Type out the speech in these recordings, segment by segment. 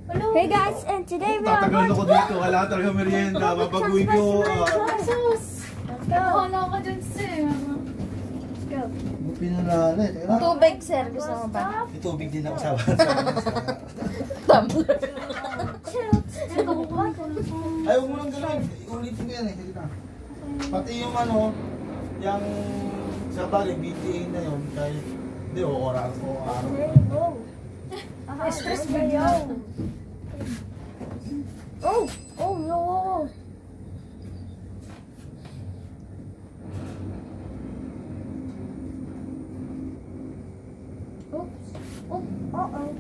Hey guys, and today we are Tatagal ako dito. Kailangan talaga merienda. Babaguhin ko. Let's go. Wala ka dyan, sir. Let's go. Pinalala. Tubig, sir. Gusto mo ba? May tubig din ako sa Tumbler. Ay, huwag mo lang gano'n. Ulitin ko yan eh. Sige na. Pati yung ano, yung sa bagay, BTA na yun. Kahit, hindi, oras ko. Stress video. Oh no. Oops. Oh, uh-oh.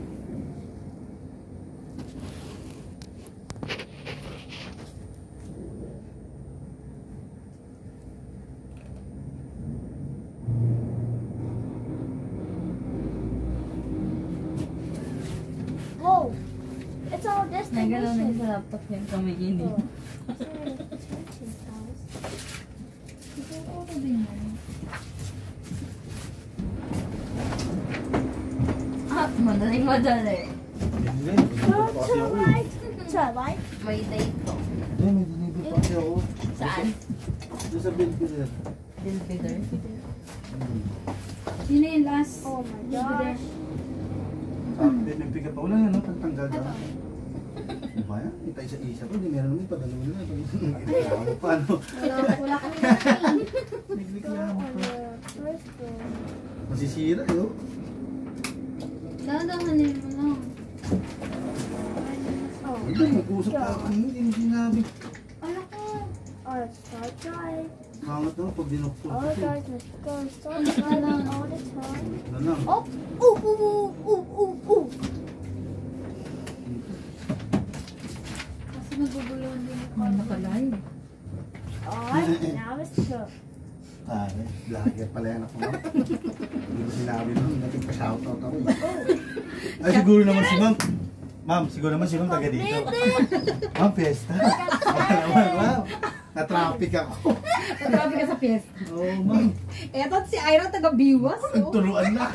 Whoa! It's all Nagalaw na destination. sa laptop niya kami ini. Madaling madali. Hindi. To right. To right. May date ko. May dinibig pa kasi ako. Saan? Doon sa bed ko sir. Dilbidor. Sino yung last? Oh my gosh. May pick up. Wala yan, no? Pagtanggal ka. Ano ba yan? Itay sa isa ko. Hindi meron naman. Padalo na. Ano pa, no? Wala kami natin. Nagreklamo On pa. the first floor. Masisira, yun. Dadahanin mo lang. Oh. Hindi, mag-usap na ako. Hindi mo sinabi. Ano ko? Oh, let's start drive. Hangat naman pag dinoktor Oh ko. guys, let's go. Start driving all the time. Ano lang. Oh! Ooh! Kasi naguguluhan din ako. Nakalayo. Alright, now let's go. Pare, vlogger pala yan ako. Hindi mo sinabi nun. Nagpa-shoutout ako. Ay, siguro naman si ma'am. Ma'am, siguro naman si ma'am taga dito. Ma'am, piyesta. Ma'am, na-traffic ako. Natrabi ka sa piyesta. Oo, ma'am. Eto si Ira taga-biwas. Turuan na.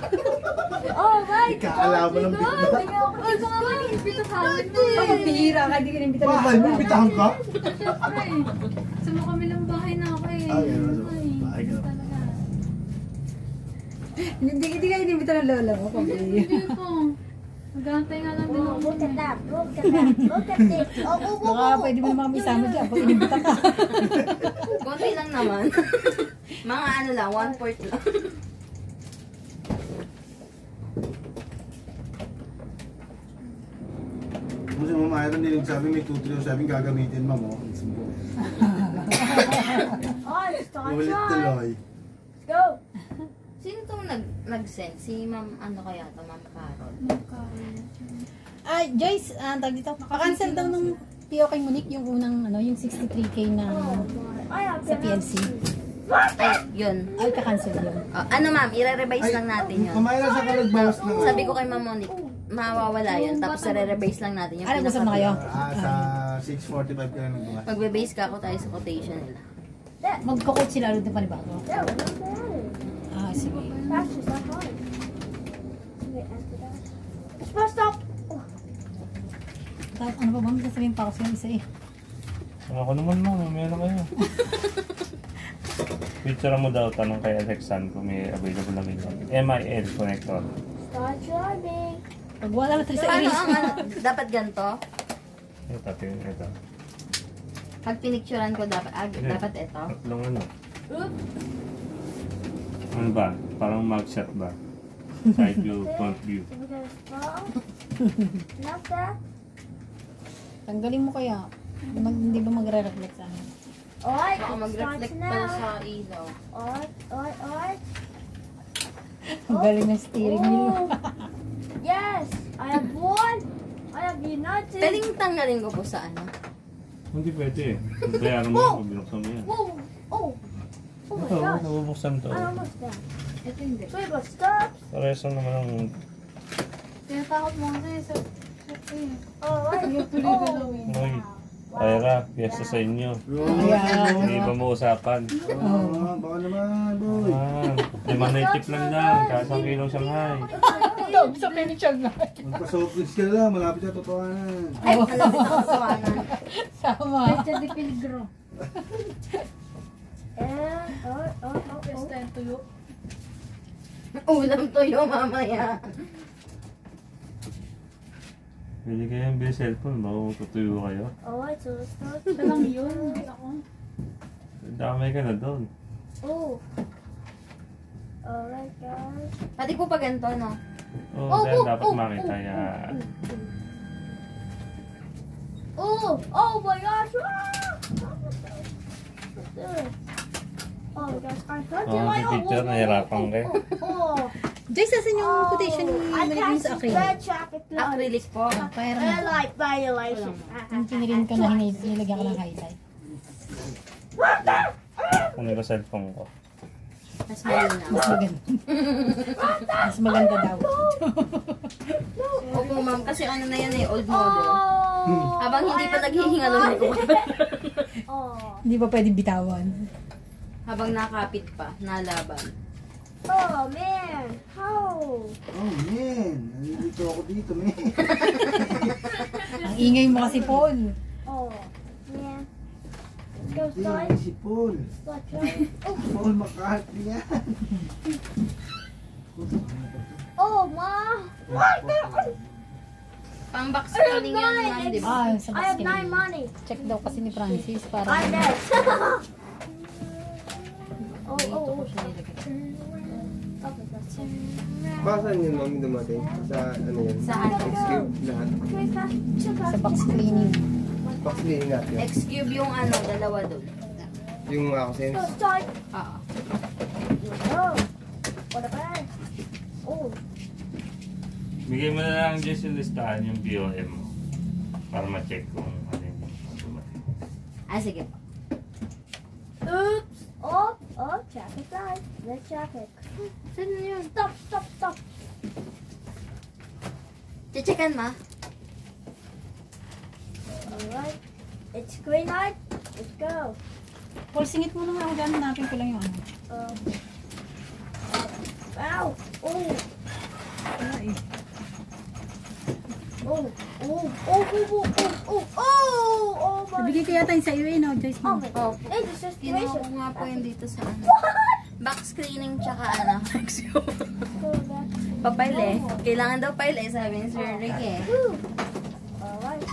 Oh my Ikaalaman ng God! bigla. Ay, baka nga inimbita sa akin mo eh. Baka bihira ka, hindi ka inimbita na Bakit? May bitahan ka? Siyempre. Sa mga kamilang bahay na ako eh. Ay, ano, Ay, bahay ka na. talaga. Hindi ka inimbita ng lola mo. Hindi ko. Magantay nga lang din Oh, ako. look at that! Look at that! Look at this! Oh! Baka pwede mo naman kami isama dyan pag inimbita ka. Konti lang naman. Mga ano lang, 1/4 lang. Kung si Mama Ira nilagsabi may 2-3 gagamitin, ma'am. Oh, Oh, let's start ulit drive. tuloy. Let's go! Sino itong nag-send? Si Ma'am, ano kaya ito? Ma'am Carol. Ah, Joyce, tag dito. Pa-cancel daw nung PO kay Monique yung unang, yung 63K na I have sa PLC. Ay, yun. Ay, ka-cancel yun. Ano ma'am, i-revise lang natin yun. Mama Ira, sa ka nagbawas na nga? Sabi ko kay Ma'am Monique, mawawala yun. Tapos i-revise lang natin yung Ano, gusto na kayo? Sa 6:45 ka na nagbawas. Magbe-base ka ako tayo sa quotation nila. Magkukot sila ulit ng panibago. Yeah, we're not bad. Ah, sige. That's just not hard. Wait, after that. Let's stop! Ano ba ba? Sasabihin pa ako sa isa eh. Ako naman mo, meron kayo. Picture mo daw, tanong kay Alexan kung may available na MIL connector. Start driving. Pag wala na tayo sa Paano iris. ang ano? Dapat ganito? Ito. Pag pinicturean ko, dapat ito. Tatlong ano. Oops. Ano ba? Parang mugshot ba? Side view, front view. So we're gonna stop. Not that. Tanggalin mo kaya. Hindi ba magre-reflect sa akin? Alright, Baka it starts mag-reflect pala now. sa ilaw. Alright. Ang galing ng steering wheel. Oh. Yes! I have one! I have united! Pwedeng tanggalin ko po sa ano? Hindi pwede eh. Bayaran mo yun, binuksan mo yan. Whoa! Oh! Oh my Ito, gosh! nabubuksan to. I almost done. Ito hindi. So but stops! Pareso naman ang... Tinatakot mo kasi sa... Alright! Uy, Ira, piyesta sa inyo. Ayan. Hindi ba mo usapan? Baka naman, boy. Ah, 5 na tip lang lang, kasang kilong Shanghai. Love sa pinitsal na. Magpa-softdrinks ka lang, malapit na totohanan. Ay, malapit na kasukanan. Sama. Pwede di Pilgro. Pesta yung tuyo. Ulam tuyo mamaya. Pwede kayong may cellphone, makututuyo kayo. Alright, so let's start. Ito lang yun. Ako. Damay ka na doon. Oh. Alright, guys. Pati po pa ganito, no? Oo, dahil dapat makita yan. Oh! Oh my gosh! Ah! Let's do it. Oh my gosh, I hurt Oo, my si teacher, nahirapan kayo. Oh! Joyce, asan yung quotation ni I Manigin can't sa acrylic? red chocolate lunch. Acrylic po. Kaya I like violation. yung kinirin ko na nilagyan ko ng highlight. Ano ba cellphone ko? Mas malinaw. Mas maganda. Mas maganda daw. Opo, ma'am. Kasi ano na yan eh, old model. Oh! Habang hindi pa naghihingalo na ko. Oh! Hindi ba pwedeng bitawan? Habang nakapit pa, nalaban. Oh man! How? Oh man, nandito ako dito, man. Ang ingay mo kasi, Paul. Oh man! Let's go, Hindi, slide. si Paul. Slide, slide. Oh! Paul, McCartney yan. Oh ma! Pang box cleaning yan, ma'am, di ba? Ah, sa I have 9 basket. money. Check daw kasi ni Francis para... I'm next. Oh, Dito oh, ko oh. siya nilagay. Okay, that's it. Saan yun, mami, dumating? Sa ano yun? Saan? X-Cube, lahat. Okay, fast. Check Sa out. box cleaning. Box cleaning natin. X-cube yung ano, dalawa doon. Yung ako sense. Go, start. Oo. Oh. What about? Oh. Bigay mo na lang dyan yung listahan yung BOM mo. Para ma-check kung ano yung dumating. Ah, sige po. Oops. Oh, oh, jacket right. Red jacket. Saan na yun? Stop, stop, stop. Checkan ma. Alright. It's green light. Let's go. Paul, singit mo naman ako dyan. Hanapin ko lang yung ano. Ow. Oh. Ay. Oh. Oh. Oh. Oh. Oh. Oh. Oh. Oh my. Nabigay ko yata yung sa iyo eh, no, Joyce? Oh No? my. Oh. Hey, this is Kinuha ko situation. nga po yun dito sa ano. What? Box cleaning tsaka ano. Go back. Papile. Kailangan daw pile sabi ni Sir Rick eh. Woo. Alright.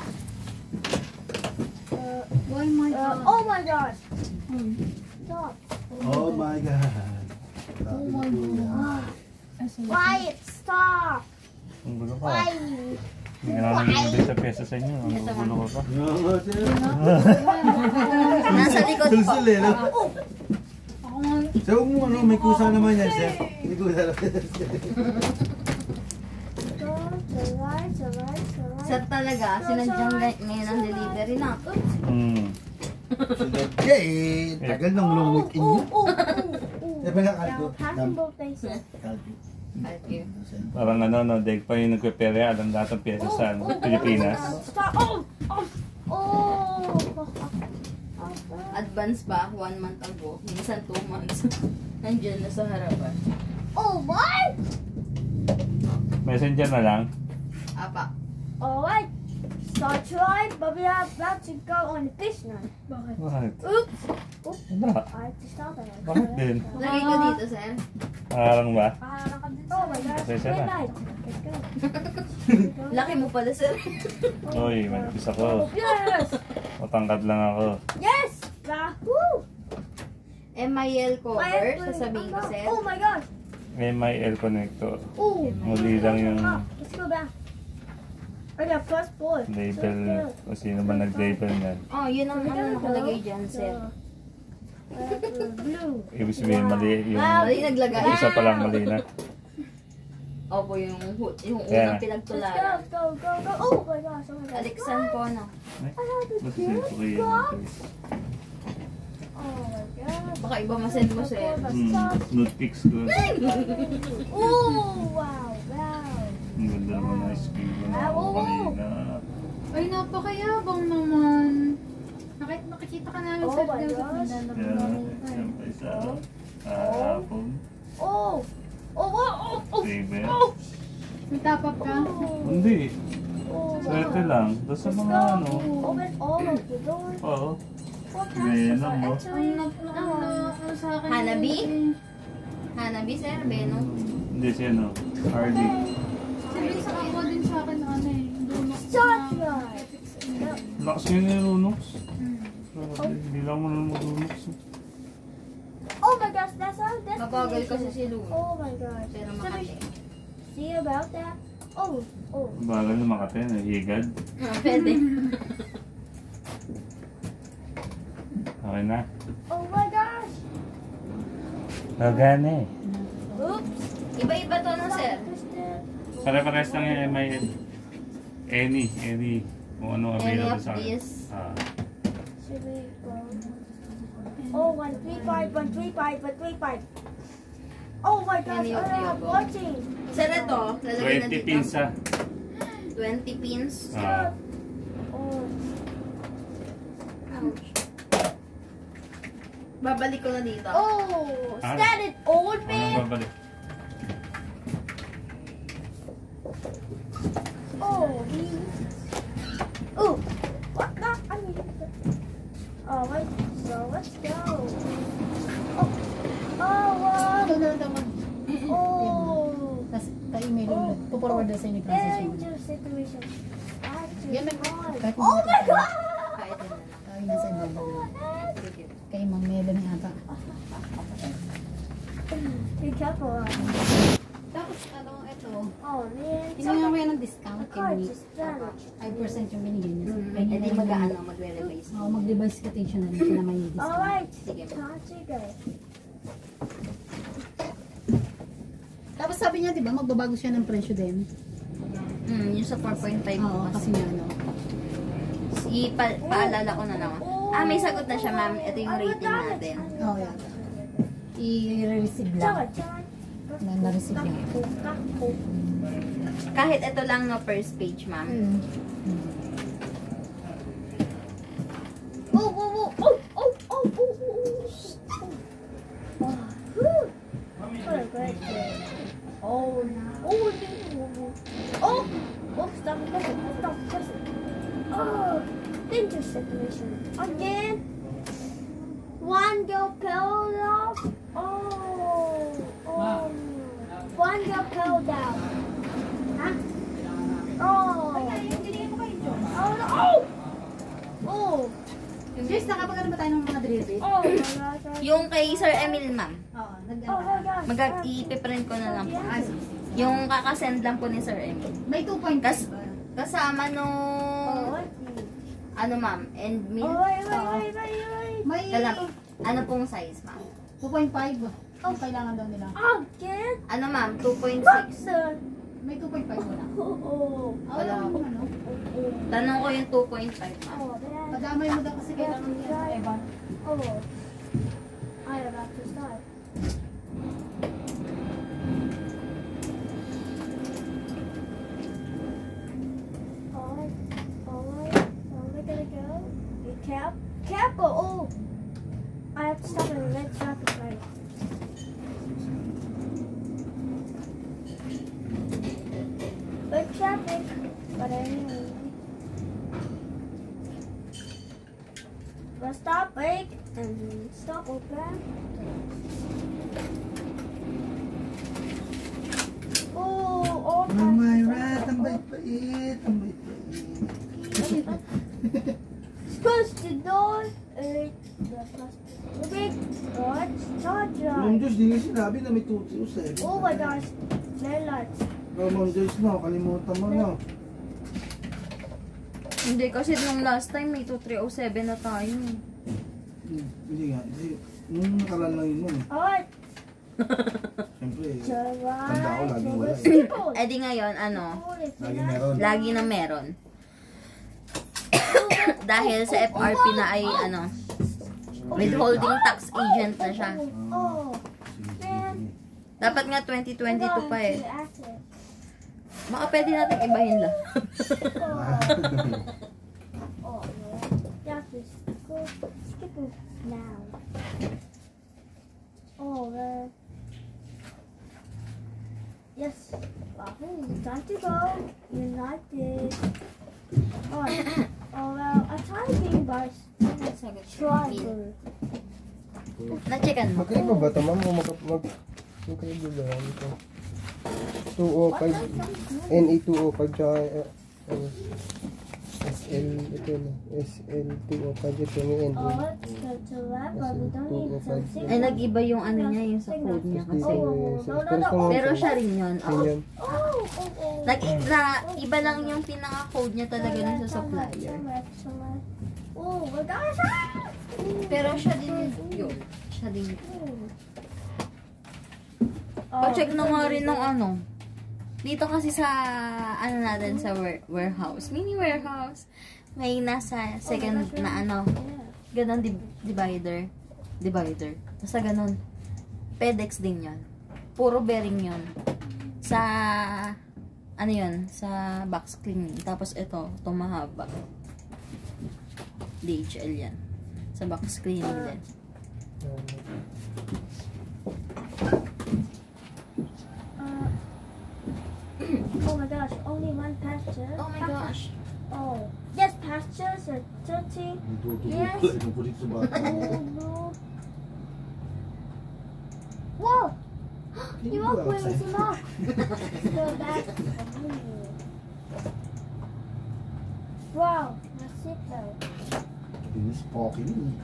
Oh my God. Oh my gosh. Stop. Oh my God. Oh my God. Quiet. Stop. Ang gulo ka. Why? Hindi ka namin yung sa pyesa sa inyo. Ang gulo ko pa. Oo, sir. Nasa likod po. Sulsul eh, no? Ako nga. Sir, huwag mo ano, may kusa naman yan, sir. May kusa naman yan, sir. Go to right, to right, to right. Sir talaga, sinadyang ngayon ang delivery na. Hmm. Eh, tagal ng long week in Oh, yun. oh, oh, Eh, pala oh. kaldo. Now, passing both things. Kaldo. Thank you. Parang ano, no, deg pa yung nagpe-pere, alam lahat ng pyesa sa ano, Pilipinas. Stop. Oh, oh, oh. Advance pa, 1 month ago. Minsan 2 months. Nandiyan na sa harapan. Oh, what? Messenger na lang. Apa. Alright. Start trying, but we are about to go on a fish night. Bakit? Oops. Wala. I have to stop it. Bakit din? Lagay ko dito, sir. Parang ba? Oh my gosh. Pasensya Green na. light. Let's go. Laki mo pala, sir. Uy, manipis ako. Yes. Matangkad lang ako. Yes. Woo. MIL cover, sasabihin ko, sir. Oh my gosh. MIL connector. Oh. Muli lang yung Let's go back. I got first board. label, kung sino man nag-label niyan. Oh, yun ang ano nakalagay dyan, sir. Blue. Ibig sabihin, mali yung Mali naglagay. isa pa lang mali na. Opo, yung Yeah. unang Let's pinagtularan. go, go, go. Oh my gosh. Oh my gosh. Alexan po, no? Ba't sino ko yun? Oh my gosh. Baka iba masend mo, sir. Nude pics ko. Oh wow, wow. Ang ganda naman na skill ko na ako kanina. Ay, napakayabang naman. Nakikita ka namin Oh sa my video. gosh. Kaya, siyempre sa hapon, Oh. Oh, oh, oh, oh. favorite. Oh. May top-up ka? Hindi. Oh, Swerte lang. Doon sa mga ano. Open all of the doors. Oo. What Venom, are oh. entering? Ano sa akin? Hanabi? Hanabi, sir, Venom. Hindi siya no. Hardy. Sabi sa ako din sa akin ano eh. Shotgun. Lakas nga ni Lunox. Hindi lang mo na mag-Lunox. Oh my gosh, that's our destiny. Mabagal kasi si Luno. Oh my gosh. Pero So makati. see about that? Oh, oh. Bagal na Makati. Nahigad. Pwede. Okay na. Oh my gosh. Gagana eh. Oops. Iba-iba to na, sir. Twisted. Pare-pares lang yung MI. Any. Kung ano Any available of sa akin. these. Ah. Should we go? Oh, 135, 135, 135. Oh my gosh, Any of the I'm above. watching. Sir, ito. Lalagay na 20 dito. pins ah. 20 pins. Ah. Oh, Ouch. Babalik ko na dito. oh, Ah. standard old Ano man. babalik? Oh, oh, what the? I mean, oh, wait. So let's go. Oh, wow. Ito na naman. Oh, Tapos ka-email ulit. Puporward na sa inyo yung transaction. dangerous situation. Yan lang. Kahit kung Oh my god. Kahit yun na lang. Kaya nasa ibaba. Sige. Kay Ma'am Melanie ata. Be careful. Tapos ano, ito. Oh man. Tinangan mo yan ng discount. The card Kay just vanished. 5% yung binigyan niya. Eh di mag-ano, magre-revise. Oo, mag-device quotation na rin siya na may discount. Alright. Sige. Time to go. Tapos sabi niya, di ba, magbabago siya ng presyo din. Yung sa 4.5 Oo, ko kasi kasi. nga ano. Paalala ko na naman. May sagot na siya, ma'am. Ito yung rating natin. Oo, yata. I-receive lang. Na-receive lang. Kahit ito lang no first page, ma'am. Oh, oh, oh, oh, oh, oh, oh, oh. Whew. What a great day. Oh, oh, oh, oh, stop pressing, stop pressing. Oh, danger situation. Again. One girl fell off. Oh, oh. One girl fell down. Huh? Oh. Oh, no. Oh. Oh. Jess, nakapagano ba tayo ng mga delivery? Oh my gosh. Yung kay Sir Emil, ma'am. Oo, Oh my gosh. Ipiprint ko na lang po. Ah, sige, sige. Yung kakasend lang po ni Sir Emil. May 2.5 ba? Kasama Oh, nung, what's this? ano ma'am, and Oh, milk. wait. May Ano pong size, ma'am? 2.5. Ang kailangan daw nila. Again? Ano ma'am, 2.6. Watson. May 2.5 wala. Oh, Wala. Ano? Tanong ko yung 2.5, ma'am. oh, man. Padamay mo daw kasi kailangan niya. Evan. Oh. I'm about to start. Alright. Where am I gonna go? Cap go. Oh. I have to stop at a red traffic light. Red traffic. But anyway. Let's stop, brake, and stop open. Oh, all Oh my rat, ang bait-bait. Ang bait-bait. Push the door. The big charger. Ma'am Joyce, di nga sinabi na may 207. Oh my gosh. Very large. Oh, Ma'am Joyce, no, kalimutan mo na. Hindi, kasi nung last time may 2307 na tayo. Hindi nga, hindi. Nung nakaraan lang yun, Ma'am. Alright. Siyempre, Tanda tanda ko, laging wala eh. Eh di ngayon, ano, Lagi meron. lagi na meron. Dahil sa FRP na ay, ano, withholding tax agent na siya. Oh. Sige, sige. Dapat nga 2022 pa eh. Active. Baka pwede natin ibahin lang. Oh, yeah. You have to skip it now. Oh, man. Yes. Wahoo, time to go. United. Alright. Oh well, I tried being by Tribal. Na-checkan mo. Magkaiba ba ito, ma'am? O magkaiba ba yan ito? 205, NA205, tsaka SL, ito na, SL205, ito yung NA. Oh, let's go to lab, but we don't need some Ay, nag-iba yung ano niya, yung sa code niya kasi. Pero siya rin yun. Yun yan. Oh. Iba lang yung pinaka-code niya talaga dun sa supplier. Oh, my gosh! Pero siya din yun. Siya din yun. Pa-check na nga rin ng ano. Dito kasi sa, ano natin, sa warehouse. Mini warehouse. May nasa second na ano. Ganon divider. Basta ganon. FedEx din yun. Puro bearing yun. Sa, ano yun, sa box cleaning. Tapos ito, mahaba. DHL yan. Sa box cleaning din. Oh my gosh, only one pasture. Oh my gosh. Oh, yes, pastures are 30. Yes. Oh no. Whoa! You are playing some up. So that's wow, that's it though. This poking.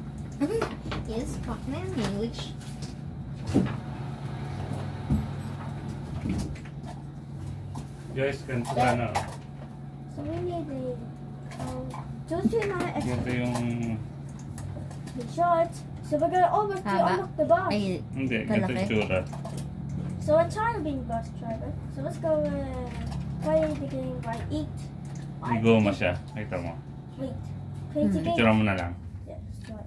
Yes, Pokemon English. Joyce, ganito ka na. So we need the Josie and I Ganito yung... the shorts. So we're gonna almost Haba. unlock the bus. Ay, Hindi, ganito yung tsura. So I'm tired of being bus driver. So let's go try the beginning by eat. May goma siya. Nakita mo. Wait. Crazy games. Picture mo na lang. Yeah, start.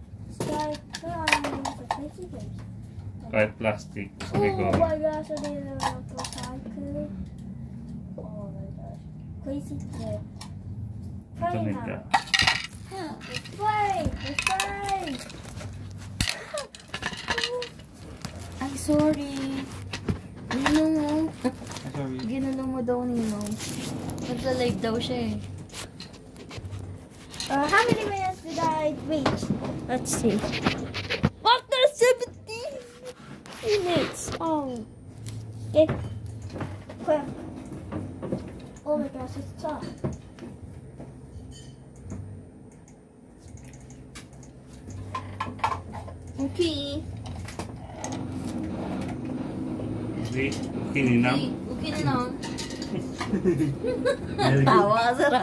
Crazy games. Kahit plastic. Oh May goma. my gosh, I need a motorcycle. Oh my gosh. Crazy trip. Ito Play nito. now. Let's play! Let's play! ay, sorry. Ninong mo. Sorry. Ginulong mo daw, Ninong. Nagla-live daw siya eh. How many minutes did I reach? Let's see. After 17 minutes. Oh. Okay. Quick. Oh my gosh, it's tough. Okay. Hindi, kininam. Okay na lang. Tawa ka, Sara.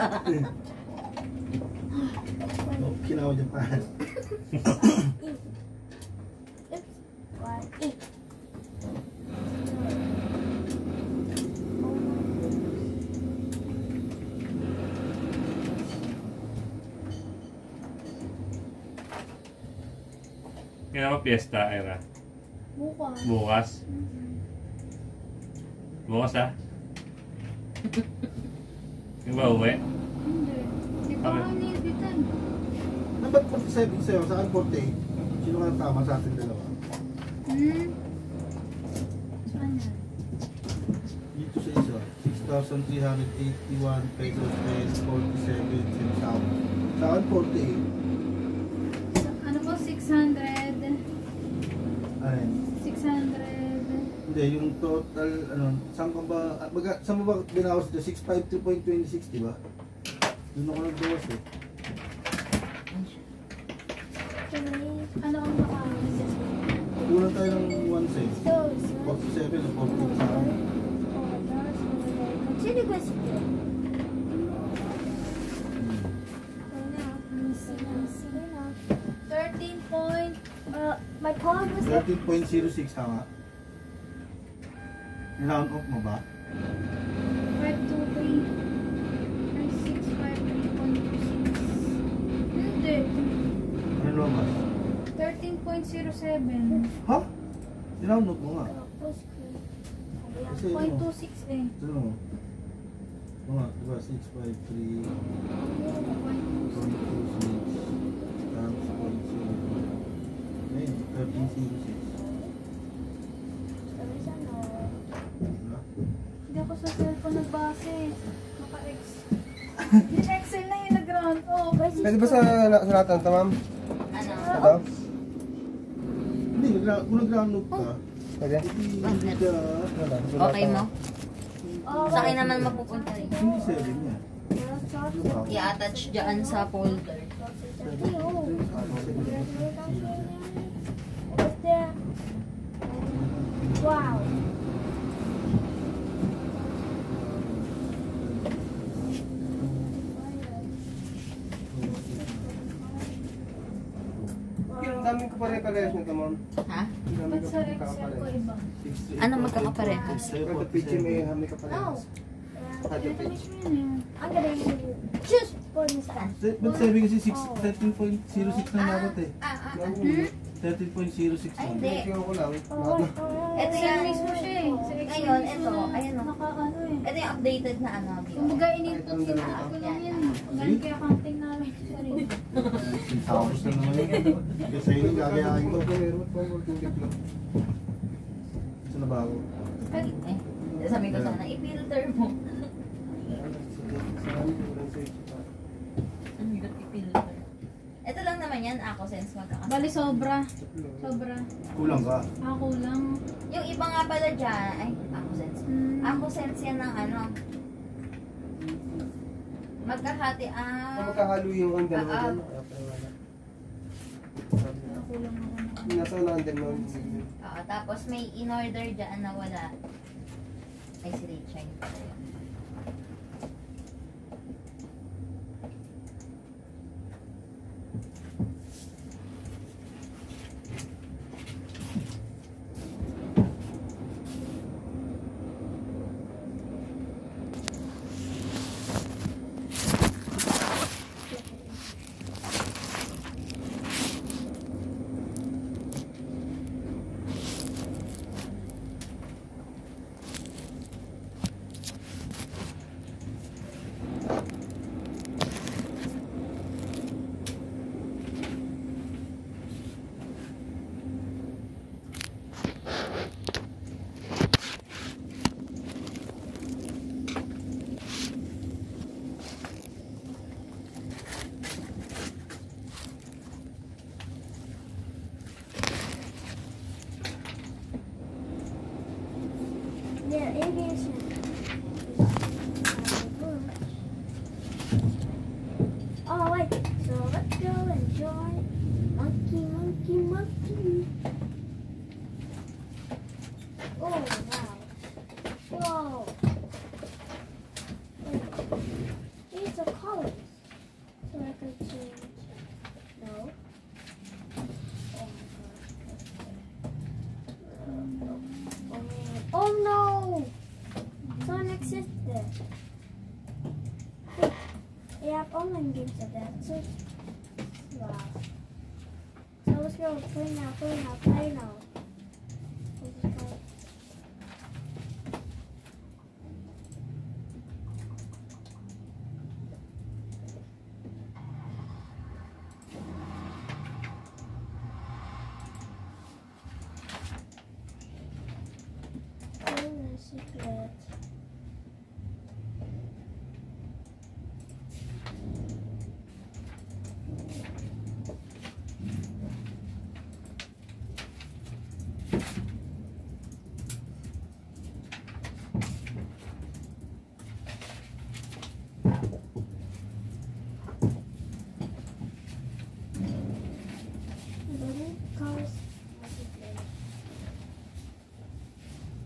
Kinawa dyan pa. Eat. Kaya mo piyesta, Ira. Bukas. Bukas. Bukas ah. Yung ba uwi? Hindi. Hindi pa nga niibitan. Ano ba't 47 sa'yo? Saan 48? Sino ka tama sa ating dalawa? Saan yan? Dito sa isa, 6,381 pesos and 47 centavos. Saan 48? Ano po, 600? Ano yun? 600? Hindi, yung total, ano, saan ka ba, saan mo ba binawas dito? 652.26, di ba? Doon ako nagbawas eh. Ano ang makakas? Kulang tayo ng 1 cent. So, 47 o 48 sa akin. oh my gosh. Continue with it. Right now. 13 point. My card was 13.06 tama. Round off mo ba? 523.653.26. Hindi. Ano lumabas? 13.07. Ha? Round off mo nga. Kasi ano? 0.26 eh. Ito mo. Mga, diba? 653. 0.26 times 0.06. Ayun, 13.06. Diba? Pwede ba sa latan ito, ma'am? Ano? Ito? Hindi, kung nag-ground loop ka, Pwede? hindi ka, Wala. Okay mo? Sa akin naman mapupunta rin. hindi 7 yan. I-attach dyan sa folder. Wow. Ang daming kapare-parehas nito, ma'am. Ha? Ang daming kapare-parehas. Ano magkakaparehas? Ito, PGMA, may kapare-parehas. Ito, page. I'm gonna just for this time. Ba't sabi kasi 13.06 lang dapat eh. 13.06 Ay, lang. hindi. Tingnan ko lang. Ito yan. mismo siya eh. Ngayon, ito. Ayan o. Naka-ano eh. Ito yung updated na ano. Kumbaga in-input ko lang yan. Galing kaya accounting namin. Sorry. Tapos na naman yun. Kasi yun, gagayahin ko. Saan na ba ako? Eh, sabi ko sana, i-filter mo. Ang hirap i-filter. Ito lang naman yan, ako sense magkakasama. Bali sobra. Sobra. Kulang ka. Ako lang. Yung iba nga pala dyan, ay, ako sense. Ako sense yan ng ano. Magkahati Magkahalo yung ang dalawa Ah, dyan. Ako lang ako na. Nasa unahan din mo. tapos may in-order dyan na wala. Ay, si Rachel. Yeah, aviation. Oh wait, so let's go enjoy monkey, monkey, monkey. Oh wow! Whoa! Wait, these are colors, so I can change. No. Oh no! Sonic Sister. They have online games of that. So wow. So let's go play now, play now, play now. Let's just go. Secret.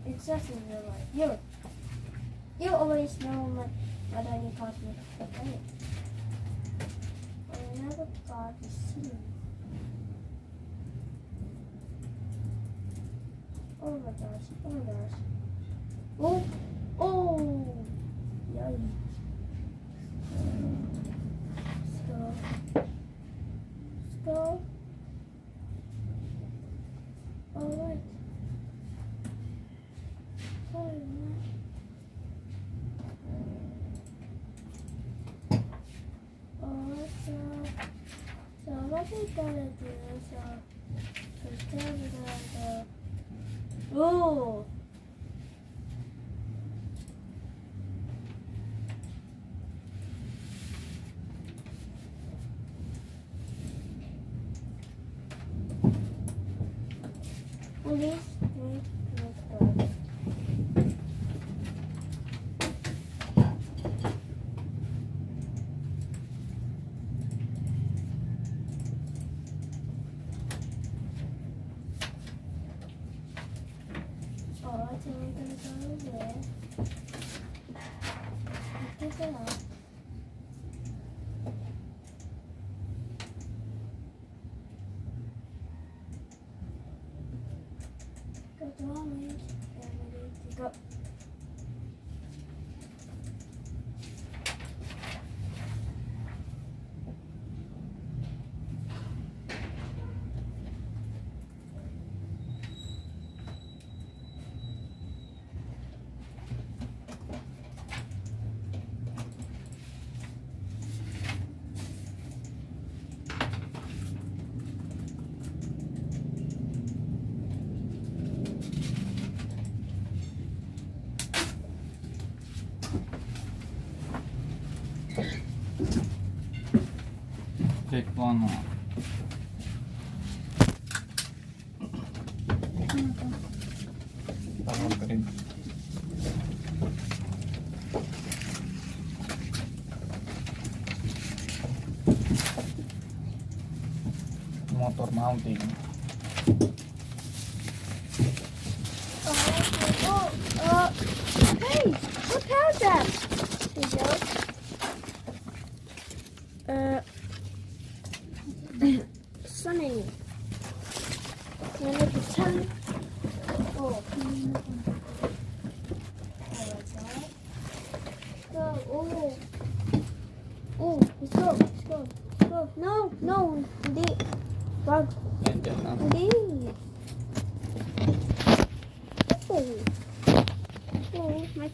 It's just in real life. You always know what I need cosmetics to play. But I never got to see. Oh my gosh, oh my gosh. Oh, oh, yikes. Let's go. Let's go. Alright. So what we gotta do is instead we're gonna go. Ooh. Please. Oh, I think we're gonna go there. Take it off. Go to orange. And we need to go. Check po ano. Tawag ka rin. Motor mounting. Hey, what how's that? Here you go. Sunny. Can I make a sun? Oh. Go. Oh. Oh, let's go. Let's go. Let's go. No, no. Hindi. Wag. Hindi. Oh. Oh, my